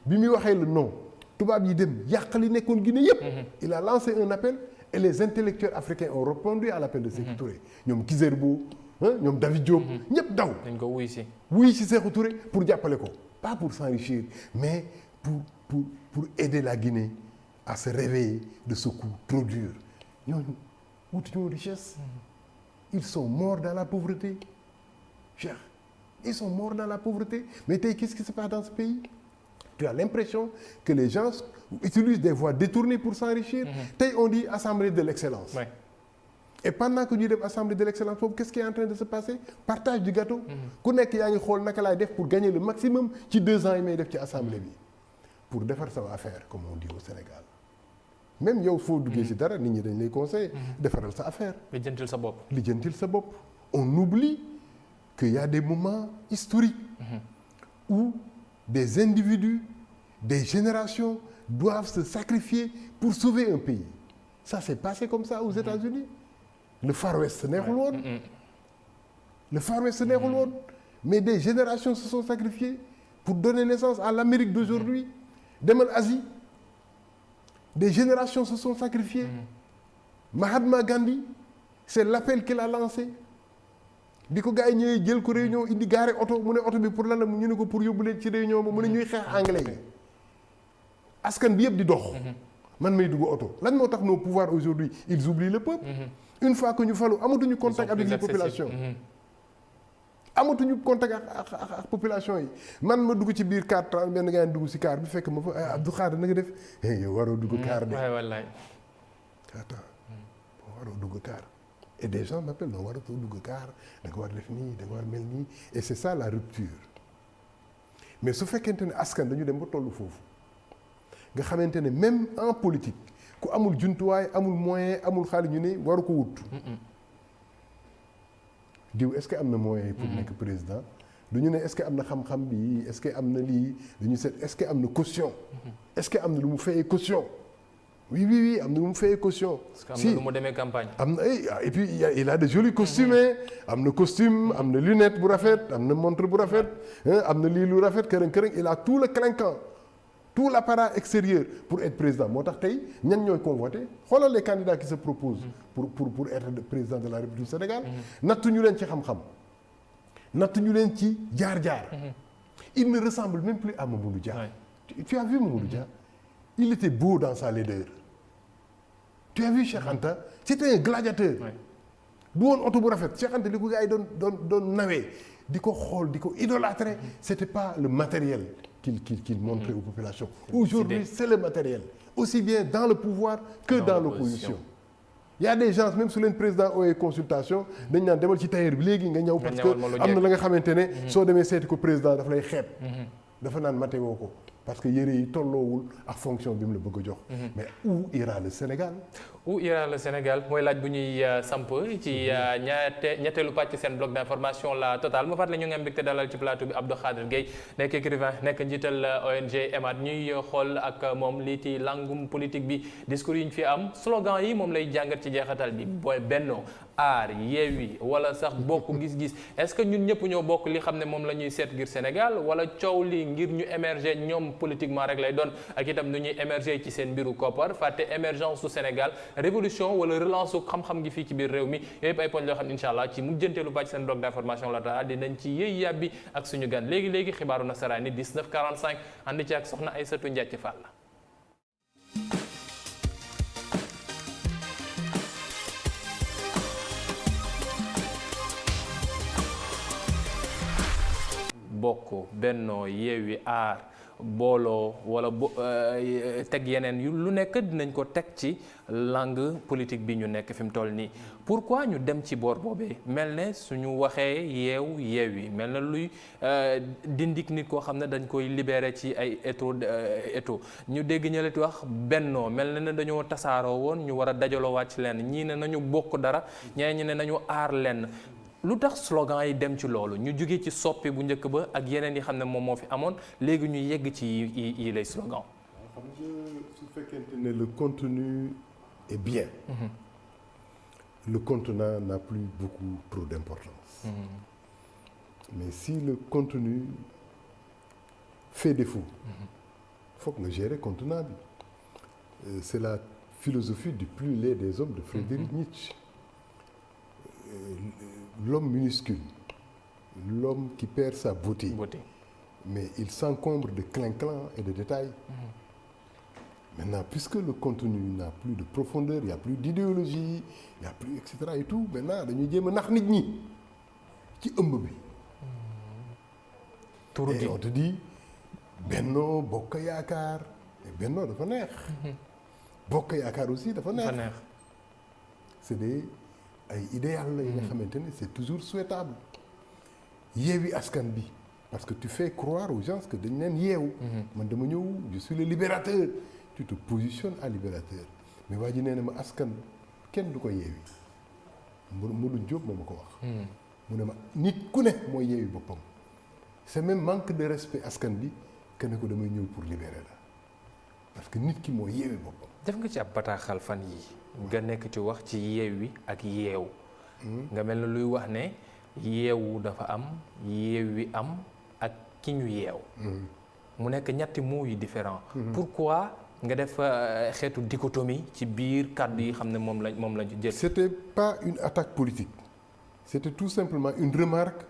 bi muy waxee le non tubaab yi dem yàq li nekkoon Guinée yëpp. il a lancé un appel et les intellectuels africains ont répondu à l'appel de Sékou Touré ñoom Kizerbo ñoom David Diop ñëpp daw. dañ ko wuy si Sékou Touré pour jàppale ko pas pour s'enrichir mais pour aider la Guinée à se réveiller de ce coup trop dur ñooñu wutuñu richesse. ils sont morts dans la pauvreté. Cher, ils sont morts dans la pauvreté. Mais qu'est-ce qui se passe dans ce pays? Tu as l'impression que les gens utilisent des voies détournées pour s'enrichir. On dit assemblée de l'excellence. Ouais. Et pendant que nous avons assemblée de l'excellence, qu'est-ce qui est en train de se passer? Partage du gâteau. Ku nekk yaa ngi xool naka laay def pour gagner le maximum ci 2 ans yi may def ci assemblée bi pour defar sa affaire comme on dit au Sénégal. Même yow foo duggee ci dara nit ñi dañ lay conseiller defaral sa affaire. lijjantil sa bopp. On oublie qu'il y a des moments historiques où des individus, des générations doivent se sacrifier pour sauver un pays. Ça s'est passé comme ça aux États-Unis. Le Far West neexul woon. Le Far West neexul woon. Mais des générations se sont sacrifiées pour donner naissance à l'Amérique d'aujourd'hui. Demal Asie des générations se sont sacrifiées. Mahatma Gandhi c'est l'appel qu'il a lancé bi ko gars yi ñëwee jël ko réunion indi gaare oto mu ne oto bi pour lan la ñu ne ko pour yóbbu leen ci réunion ba mu ne ñuy xeex anglais yi askan bi yëpp di dox. man may dugg oto lan moo tax nos pouvoirs aujourd'hui ils oublient le peuple. une fois que ñu falu amatuñu contact avec les populations. amatuñu contact ak population yi man ma dugg ci biir car benn gars dugg si car bi fekk ma fa Abdou Khadre na nga def yow waroo dugg car de. wallaay. attends waroo dugg car et des gens m'appellent non waratoo dugg car da nga war def nii da nga war mel nii et c'est ça la rupture mais su fekkente ne askan dañu dem ba tollu foofu nga xamante ne même en politique ku amul jumtuwaay amul moyen amul xaalis ñu ne waru ko wut. diw est-ce que am na moyen pour nekk président du ñu ne est-ce que am na xam-xam bi est-ce que am na lii dañu seet est-ce que am na caution. est-ce que am na lu mu fayee caution. oui am na lu mu fayee caution. si am na lu mu demee campagne. am na et puis il a de jolis costumes. am na costume am na lunette bu rafet am na montre bu rafet am na lii lu rafet kërën il a tout le clinquant tout l'appareil extérieur pour être président moo tax tey ñan ñooy convoité xoolal les candidats qui se proposent pour être président de la République du Sénégal nattuñu leen ci xam-xam nattuñu leen ci jaar-jaar il ne ressemble même plus à Mamadou Dia. Tu as vu Mamadou Dia il était beau dans sa laideur. Tu as vu Cheikh Anta c'était un gladiateur. du woon oto bu rafet Cheikh Anta li ko gars yi doon nawee di ko xool di ko idolâtrer c'était pas le matériel qu'il montrait aux populations. Aujourd'hui c'est le matériel aussi bien dans le pouvoir que dans l'opposition. Il y a des gens même su leen président ooyee consultation dañ naan demal ci tailleur bi léegi nga ñëw parce que am na la nga xamante ne soo demee seeti ko président dafa lay xeeb dafa naan matewoo ko parce que yére yi tolloowul ak fonction bi mu la bëgg a jox mais où ira le Sénégal où ira le Sénégal mooy laaj bu ñuy samp ci ñetteelu pàcc seen bloc d'information la Total ma fàttali ñu ngi am mbégte dalal ci plateau bi Abdou Khadre Gueye nekk écrivain nekk njiital ONG EMAD ñuy xool ak moom lii ci langum politique bi discours yi ñu fi am slogan yi moom lay jàngat ci jeexatal bi booy Benno Aar Yewwi wala sax bokk gis-gis est-ce que ñun ñëpp ñoo bokk li xam ne moom la ñuy seet ngir Sénégal wala coow li ngir ñu émerger ñoom politiquement rek lay doon ak itam nu ñuy émerger ci seen mbiru koppar fàtte émergence su Sénégal révolution wala relance su xam-xam gi fii ci biir réew mi yooyu ay poñ loo xam ne incha allah ci mujjanteelu bàcc seen bloc d'information la Total dinañ ci yëy yàbbi ak suñu gan léegi xibaaru nasaraan ni 19:45 ànd ci ak soxna Aïssatou Ndiaye Fall la. Bokk Benno Yewwi Aar booloo wala teg yeneen yu lu nekk dinañ ko teg ci langue politique bi ñu nekk fi mu toll nii pourquoi ñu dem ci boor boobee mel ne suñu waxee Yewwi mel na luy dindik nit koo xam ne dañ koy libérer ci ay étau ñu dégg ñalet wax Benno mel na ne dañoo tasaaroo woon ñu war a dajaloowaat ci lenn ñii ne nañu bokk dara ñeneen ñi ne nañu aar lenn lu tax slogan yi dem ci loolu ñu jóge ci soppi bu njëkk ba ak yeneen yi xam ne moom moo fi amoon léegi ñu yegg ci yi lay slogan. xam nga su fekkente ne le contenu est bien. Le contenant n'a plus beaucoup trop d'importance. Mais si le contenu fait défaut. Faut nga gérer contenant bi. C'est la philosophie du plus laid des hommes de Friedrich Nietzsche. L'homme minuscule, l'homme qui perd sa beauté. Mais il s'encombre de clin-clans et de détails. Maintenant, puisque le contenu n'a plus de profondeur, il n'y a plus d'idéologie, il n'y a plus, etc. et tout, maintenant, dañuy jéem a nax nit ñi ci ëmb bi. Et on te dit Benno Bokk Yaakaar Benno dafa neex. Bokk Yaakaar aussi dafa neex. C'est des ay idéal la yi nga xamante ne c'est toujours souhaitable. Yewwi Askan bi parce que tu fais croire aux gens que dañ leen yeewu. man dama ñëw je suis le libérateur. Tu te positionnes à libérateur mais waa ji nee na ma askan kenn du ko yeewi Modou Diop moo ma ko wax. mu ne ma nit ku ne mooy yeewi boppam. c'est même manque de respect askan bi que ne ko damay ñëw pour libérer la parce que nit ki mooy yeewi boppam. def nga ci ab bataaxal fan yi nga nekk ci wax ci Yewwi ak yeew. nga mel na luy wax ne yeewu dafa am Yewwi am ak ki ñu yeew. mu nekk ñetti mots yu différents. Pourquoi nga def xeetu dichotomie ci biir kàddu yi xam ne moom lañ jël. C'était pas une attaque politique, c'était tout simplement une remarque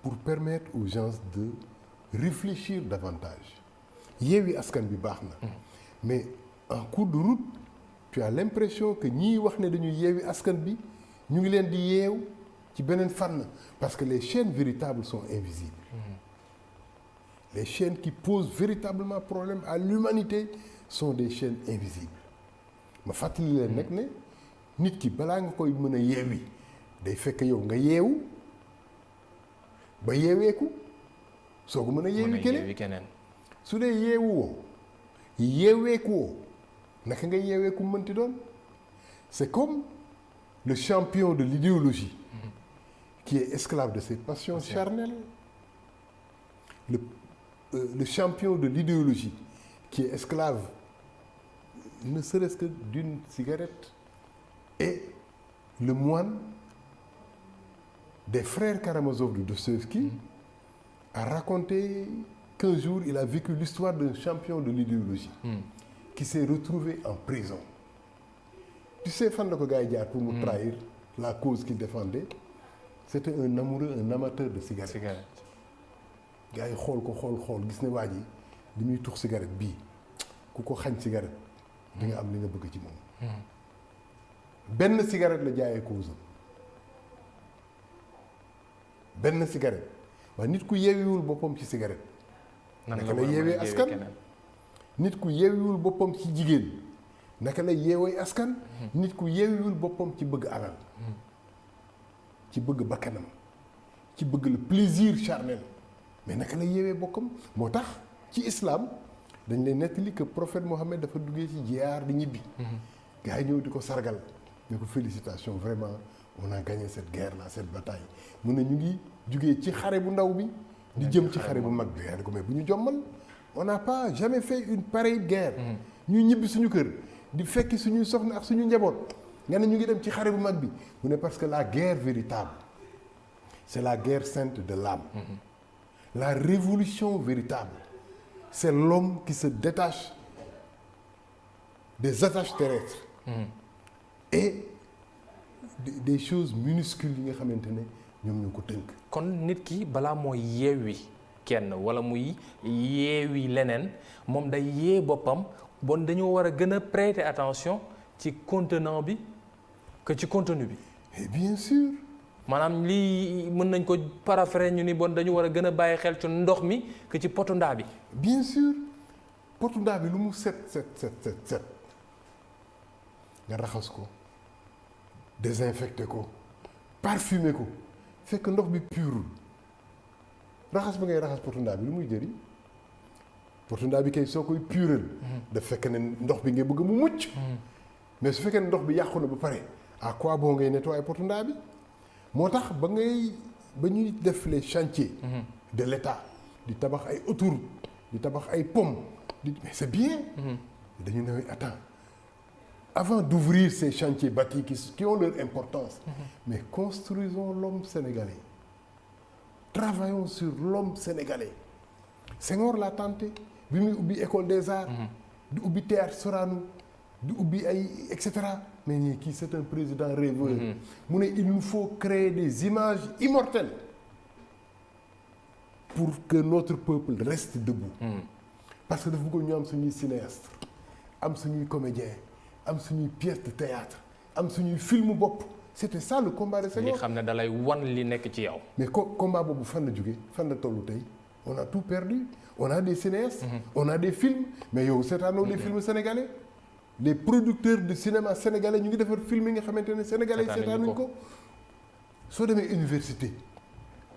pour permettre aux gens de réfléchir davantage. Yewwi Askan bi baax na mais en cours de route tu as l'impression que ñii wax ne dañuy Yewwi Askan bi ñu ngi leen di yeew ci beneen fànn parce que les chaînes véritables sont invisibles. Les chaînes qui posent véritablement problème à l'humanité sont des chaînes invisibles. ma fàttali leen nag ne nit ki balaa nga koy mën a yeewi day fekk yow nga yeewu ba yeeweeku soo ko mën a yeewi keneen su dee yeewuwoo yeeweekuwoo naka nga yeeweeku mënti doon. C'est comme le champion de l'idéologie qui est esclave de ses passions charnelles. Le champion de l'idéologie qui est esclave ne serait-ce que d'une cigarette, et le moine des frères Karamazov de Dostoïevski a raconté qu'un jour il a vécu l'histoire d'un champion de l'idéologie qui s'est retrouvé en prison. Tu sais fan la ko gars yi jaar pour mu trahir la cause qu'il défendait? C'était un amoureux, un amateur de cigarettes. Gars yi xool gis ne waa ji li muy tux cigarette bii ku ko xañ cigarette di nga am li nga bëgg ci moom. benn cigarette la jaayee cause benn cigarette waaye nit ku yeewiwul boppam ci cigarette. naka la yeewee askan. nit ku yeewiwul boppam ci jigéen naka la yeewee askan. nit ku yeewiwul boppam ci bëgg alal. ci bëgg bakkanam ci bëgg le plaisir charnel mais naka la yeewee bokkam. moo tax ci islam dañ lay nettali que prophète Mohammed dafa duggee ci jiyaar di ñibbi. gars yi ñëw di ko sargal ne ko félicitations vraiment on a gagné cette guerre là cette bataille mu ne ñu ngi jugee ci xare bu ndaw bi di jëm ci xare bu mag bi. yaa ne ko mais bu ñu jommal on n'a pas jamais fait une pareille guerre. ñuy ñibbi suñu kër di fekki suñuy soxna ak suñu njaboot nga ne ñu ngi dem ci xare bu mag bi mu ne parce que la guerre véritable c'est la guerre sainte de l'âme. La révolution véritable c'est l'homme qui se détache des attaches terrestres. Et des choses minuscules yi nga xamante ne ñoom ñoo ko tënk. kon nit ki balaa mooy yeewi kenn wala muy yeewi leneen moom day yee boppam bon dañoo war a gën a prêter attention ci contenant bi que ci contenu bi. Et bien sûr. maanaam lii mën nañ ko paraphraser ñu ni bon dañu war a gën a bàyyi xel ci ndox mi que ci potu ndaa bi. bien sûr potu ndaa bi lu mu set nga raxas ko désinfecté ko parfumé ko fekk ndox bi purul raxas ba ngay raxas potu ndaa bi lu muy jëriñ potu ndaa bi kay soo koy pural daf fekk ne ndox bi ngay bëgg mu mucc mais su fekkee ne ndox bi yàqu na ba pare à quoi bon ngay nettoyer potu ndaa bi. moo tax ba ñuy def les chantiers de l'État di tabax ay autoroutes di tabax ay ponts mais c'est bien. dañu ne attends avant d'ouvrir ces chantiers bâtis qui ont leur importance mais construisons l'homme sénégalais, travaillons sur l'homme sénégalais. Senghor l'a tenté bi muy ubbi école des arts di ubbi théâtre Sorano di ubbi ay et cetera mais ñii kii c'est un président rêveur. mu ne il nous faut créer des images immortelles pour que notre peuple reste debout. parce que dafa bëggoon ñu am suñuy cinéaste am suñuy comédien am suñuy pièce de théâtre am suñuy film bopp. c'était ça le combat de Senghor. li xam ne da lay wan li nekk ci yow. mais combat boobu fan la jógee fan la tollu tey on a tout perdu on a des cinéastes. on a des films mais yow seetaanoo les films sénégalais. les producteurs de cinéma sénégalais ñu ngi defar film yi nga xamante ne sénégalais yi seetaanuñ ko. soo demee université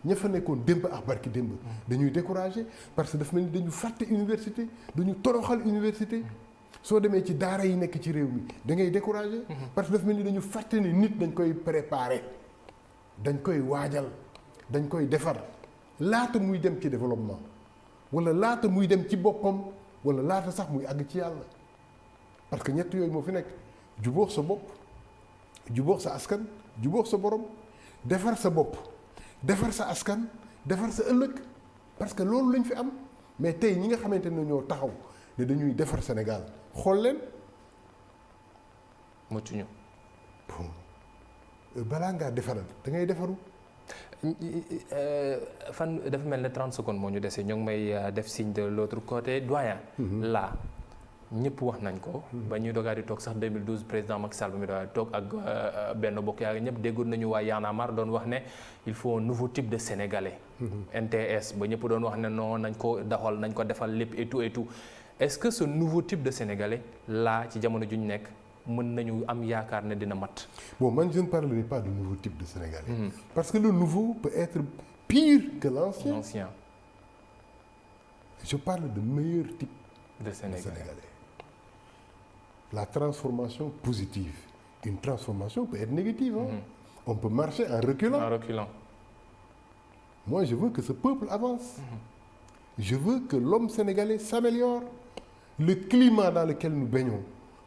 ña fa nekkoon démb ak barki démb dañuy découragé parce que dafa mel ni dañu fàtte université dañu toroxal université. soo demee ci daara yi nekk ci réew mi da ngay découragé. parce que dafa mel ni dañu fàtte ne nit dañ koy préparer dañ koy waajal dañ koy defar laata muy dem ci développement wala laata muy dem ci boppam wala laata sax muy àgg ci yàlla. parce que ñett yooyu moo fi nekk jubóox sa bopp jubóox sa askan jubóox sa borom defar sa bopp defar sa askan defar sa ëllëg parce que loolu lañ fi am mais tey ñi nga xamante ne ñoo taxaw ne dañuy defar Sénégal xool leen. muccuñu. bon balaa ngaa defaral da ngay defaru. fan dafa mel ne 30 secondes moo ñu dese ñoo ngi may def signe de l'autre côté doyen. là ñëpp wax nañ ko. ba ñuy dogaat di toog sax 2012 président Macky Sall ba muy dogaat di toog ak benn bokk yaa ñëpp déggoon nañu waa Y'en a marre doon wax ne il faut un nouveau type de sénégalais. NTS ba ñëpp doon wax ne non nañ ko doxal nañ ko defal lépp et tout et tout est-ce que ce nouveau type de sénégalais là ci jamono ju ñu nekk mën nañu am yaakaar ne dina mat. bon man je ne parlerai pas de nouveau type de sénégalais. Parce que le nouveau peut être pire que l'ancien. Je parle de meilleur type de sénégalais. La transformation positive. Une transformation peut être négative. On peut marcher en reculant. Moi, je veux que ce peuple avance. Je veux que l'homme sénégalais s'améliore. Le climat dans lequel nous baignons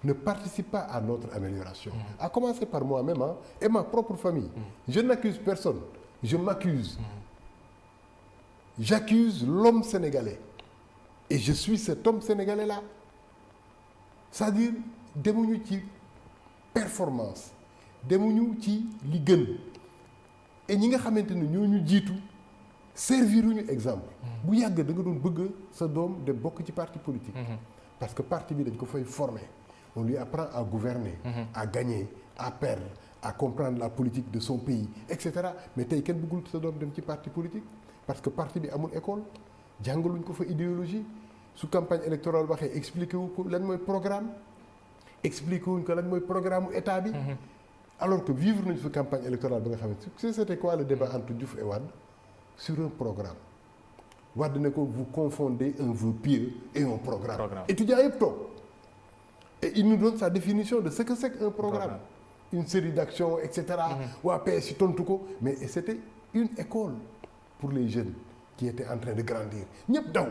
ne participe pas à notre amélioration. À commencer par moi-même et ma propre famille. Je n'accuse personne. Je m'accuse. J'accuse l'homme sénégalais. Et je suis cet homme sénégalais-là. C'est-à-dire, demuñu ci performance demuñu ci li gën et ñi nga xamante ne ñoo ñu jiitu serviruñu exemple. bu yàgg da nga doon bëgg sa doom dem bokk ci parti politique. Parce que parti bi dañ ko fay former. On lui apprend à gouverner, à gagner, à perdre, à comprendre la politique de son pays, etc. Mais tey kenn bëggul sa doom dem ci parti politique parce que parti bi amul école jàngaluñ ko fa idéologie su campagne électorale waxee expliqué wu ko lan mooy programme expliqué wuñ ko lan mooy programme état bi. Alors que vivre nañu fa campagne électorale ba nga xam ne c'était quoi le débat entre Diouf et Wade sur un programme. Wade ne ko vous confondez un vœu pieux et un programme. Étudiants yëpp toog. Et il nous donne sa définition de ce que c'est qu'un programme. Une série d'actions, etc. waa PS yi tontu ko mais c'était une école pour les jeunes qui étaient en train de grandir ñëpp daw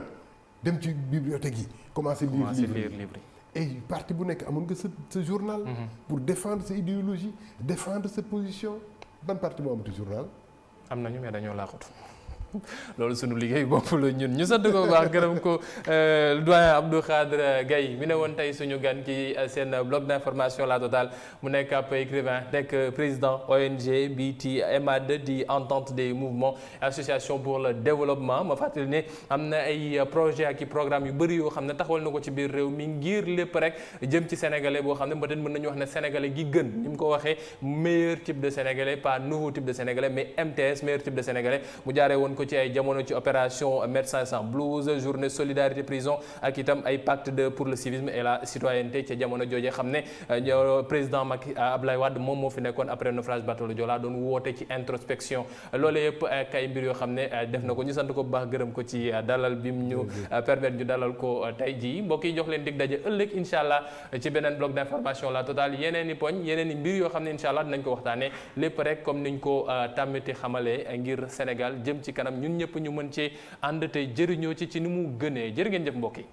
dem ci bibliothèque yi commencer lire livre et parti bu nekk amoon nga sa journal pour défendre sa idéologie défendre sa position ban parti moo amati journal am nañu mais dañoo laaxatu loolu sunu liggéey bopp la ñun ñu sant ko baax gërëm ko doyen Abdou Khadre Gaye mi ne woon tey suñu gan ki seen bloc d'information La Totale mu nekk ab écrivain nekk président ONG bi ti EMAD di entente des mouvements association pour le développement ma fàttali ne am na ay projet ak i programme yu bëri yoo xam ne taxawal na ko ci biir réew mi ngir lépp rek jëm ci sénégalais boo xam ne peut-être mën nañu wax ne sénégalais gi gën ni mu ko waxee meilleur type de sénégalais pas nouveau type de sénégalais mais MTS meilleur type de sénégalais mu jaaree woon ko ci ay jamono ci opération Médecins sans blouse journée solidarité prison ak itam ay pacte pour le civisme et la citoyenneté ci jamono jooje xam ne président Macky Abdoulaye Wade moom moo fi nekkoon après naufrage bateau le Joola doon woote ci introspection loolu yëpp kay mbir yoo xam ne def na ko ñu sant ko bu baax gërëm ko ci dalal bi mu ñu permettre ñu dalal ko tey jii mbokk yi jox leen dig daje ëllëg incha allah ci beneen bloc d'information La Totale yeneen i poñ yeneen i mbir yoo xam ne incha allah dinañ ko waxtaanee lépp rek comme niñ ko tàmmati xamalee ngir Sénégal jëm ci kanam ñun ñëpp ñu mën cee ànd te jëriñoo ci ni mu gënee jërë ngeen jëf mbokk yi